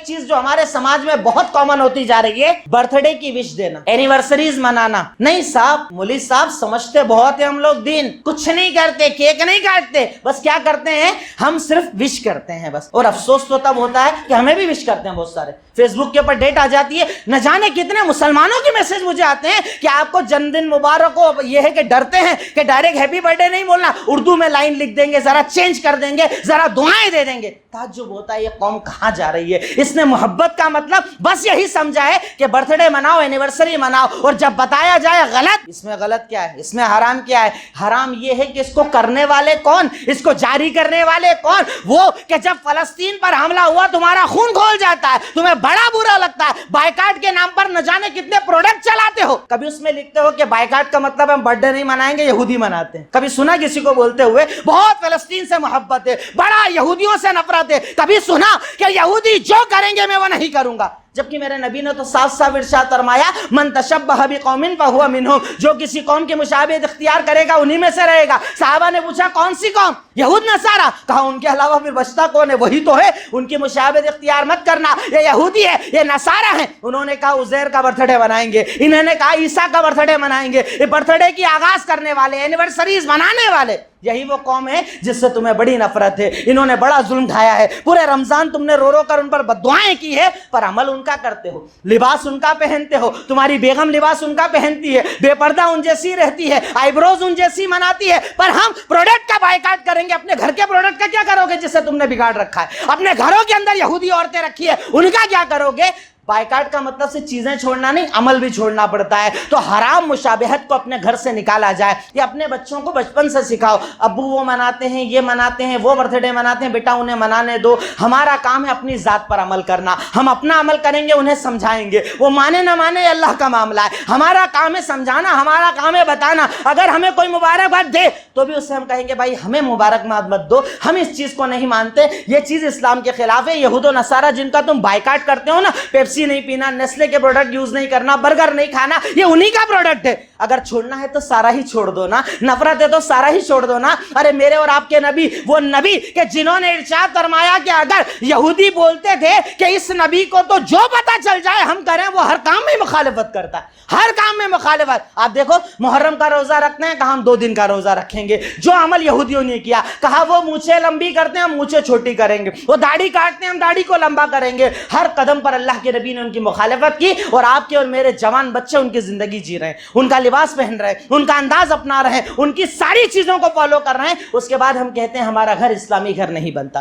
چیز جو ہمارے سماج میں بہت کامن ہوتی جا رہی ہے، برتھ ڈے کی وش دینا، اینیورسریز منانا. نہیں صاحب، مولوی صاحب سمجھتے بہت ہیں ہم لوگ دین، کچھ نہیں کرتے، کیک نہیں کاٹتے، بس کیا کرتے ہیں ہم صرف وش کرتے ہیں بس. اور افسوس تو تب ہوتا ہے کہ ہمیں بھی وش کرتے ہیں بہت سارے. فیس بک کے اوپر ڈیٹ آ جاتی ہے، نہ جانے کتنے مسلمانوں کے میسج مجھے آتے ہیں کہ آپ کو جنم دن مبارک ہو. یہ ہے کہ ڈرتے ہیں کہ ڈائریکٹ ہیپی برتھ ڈے نہیں بولنا، اردو میں لائن لکھ دیں گے، ذرا چینج کر دیں گے، ذرا دعائیں دے دیں گے. تعجب ہوتا ہے یہ قوم کہاں جا رہی ہے. اس نے محبت کا مطلب بس یہی سمجھا ہے کہ برتھ ڈے مناؤ، اینیورسری مناؤ، اور جب بتایا جائے غلط، اس میں غلط کیا ہے، اس میں حرام کیا ہے. حرام یہ ہے کہ اس کو کرنے والے کون، اس کو جاری کرنے والے کون. وہ کہ جب فلسطین پر حملہ ہوا تمہارا خون کھول جاتا ہے، تمہیں بڑا برا لگتا ہے، بائیکاٹ کے نام پر نہ جانے کتنے پروڈکٹ چلاتے ہو. کبھی اس میں لکھتے ہو کہ بائیکاٹ کا مطلب ہم برتھ ڈے نہیں منائیں گے، یہودی مناتے ہیں. کبھی سنا کسی کو بولتے ہوئے بہت فلسطین سے محبت ہے، بڑا یہودیوں سے نفرت ہے؟ کبھی سنا کہ یہودی جو کریں گے میں وہ نہیں کروں گا؟ جبکہ میرے نبی نے تو صاف صاف ارشاد فرمایا، من تشبہ بقوم فہو منہم، جو کسی قوم کی مشابہت اختیار کرے گا انہی میں سے رہے گا. صحابہ نے پوچھا کون سی قوم؟ یہود نصارہ. کہا ان کے علاوہ پھر بچتا کون ہے؟ وہی تو ہے. ان کی مشابہت اختیار مت کرنا، یہ یہودی ہے، یہ نصارہ ہیں. انہوں نے کہا عزیر کا برتھ ڈے منائیں گے، انہوں نے کہا عیسیٰ کا برتھ ڈے منائیں گے. یہ برتھ ڈے کی آغاز کرنے والے، اینیورسریز منانے والے، یہی وہ قوم ہے جس سے تمہیں بڑی نفرت ہے. انہوں نے بڑا ظلم ڈھایا ہے. پورے رمضان تم نے رو رو کر ان پر بددعائیں کی ہے، پر عمل ان کا کرتے ہو، لباس ان کا پہنتے ہو. تمہاری بیگم لباس ان کا پہنتی ہے، بے پردہ ان جیسی رہتی ہے، آئی بروز ان جیسی مناتی ہے. پر ہم پروڈکٹ کا بائیکاٹ کریں گے، اپنے گھر کے پروڈکٹ کا کیا کرو گے جسے تم نے بگاڑ رکھا ہے؟ اپنے گھروں کے اندر یہودی عورتیں رکھی ہے، ان کا کیا کرو گے؟ بائیکاٹ کا مطلب صرف چیزیں چھوڑنا نہیں، عمل بھی چھوڑنا پڑتا ہے. تو حرام مشابہت کو اپنے گھر سے نکالا جائے. یہ اپنے بچوں کو بچپن سے سکھاؤ، ابو وہ مناتے ہیں، یہ مناتے ہیں، وہ برتھ ڈے مناتے ہیں، بیٹا انہیں منانے دو. ہمارا کام ہے اپنی ذات پر عمل کرنا. ہم اپنا عمل کریں گے، انہیں سمجھائیں گے، وہ مانے نہ مانے یہ اللہ کا معاملہ ہے. ہمارا کام ہے سمجھانا، ہمارا کام ہے بتانا. اگر ہمیں کوئی مبارکباد دے تو بھی اسے ہم کہیں گے بھائی ہمیں مبارکباد مت دو، ہم اس چیز کو نہیں مانتے، یہ چیز اسلام کے خلاف ہے. یہود و نصارہ جن کا تم بائیکاٹ کرتے ہو نا، پیپسی نہیں پینا، نیسلے کے پروڈکٹ یوز نہیں کرنا، برگر نہیں کھانا، یہ انہی کا پروڈکٹ ہے. اگر چھوڑنا ہے تو سارا ہی چھوڑ دو نا، نفرت ہے تو سارا ہی چھوڑ دو نا. ارے میرے اور آپ کے نبی وہ نبی کہ جنہوں نے ارشاد فرمایا کہ اگر یہودی بولتے تھے کہ اس نبی کو تو جو پتہ چل جائے ہم کریں، وہ ہر کام میں مخالفت کرتا ہے، ہر کام میں مخالفت. آپ دیکھو محرم کا روزہ رکھتے ہیں، کہا ہم 2 دن کا روزہ رکھیں گے. جو عمل یہودیوں نے کیا، کہا وہ مونچھیں لمبی کرتے ہیں ہم مونچھیں چھوٹی کریں گے، وہ داڑھی کاٹتے ہیں ہم داڑھی کو لمبا کریں گے. ہر قدم پر اللہ کے نبی نے ان کی مخالفت کی، اور آپ کے اور میرے جوان بچے ان کی زندگی جی رہے ہیں، ان کا لباس پہن رہے ہیں، ان کا انداز اپنا رہے ہیں، ان کی ساری چیزوں کو فالو کر رہے ہیں. اس کے بعد ہم کہتے ہیں ہمارا گھر اسلامی گھر نہیں بنتا.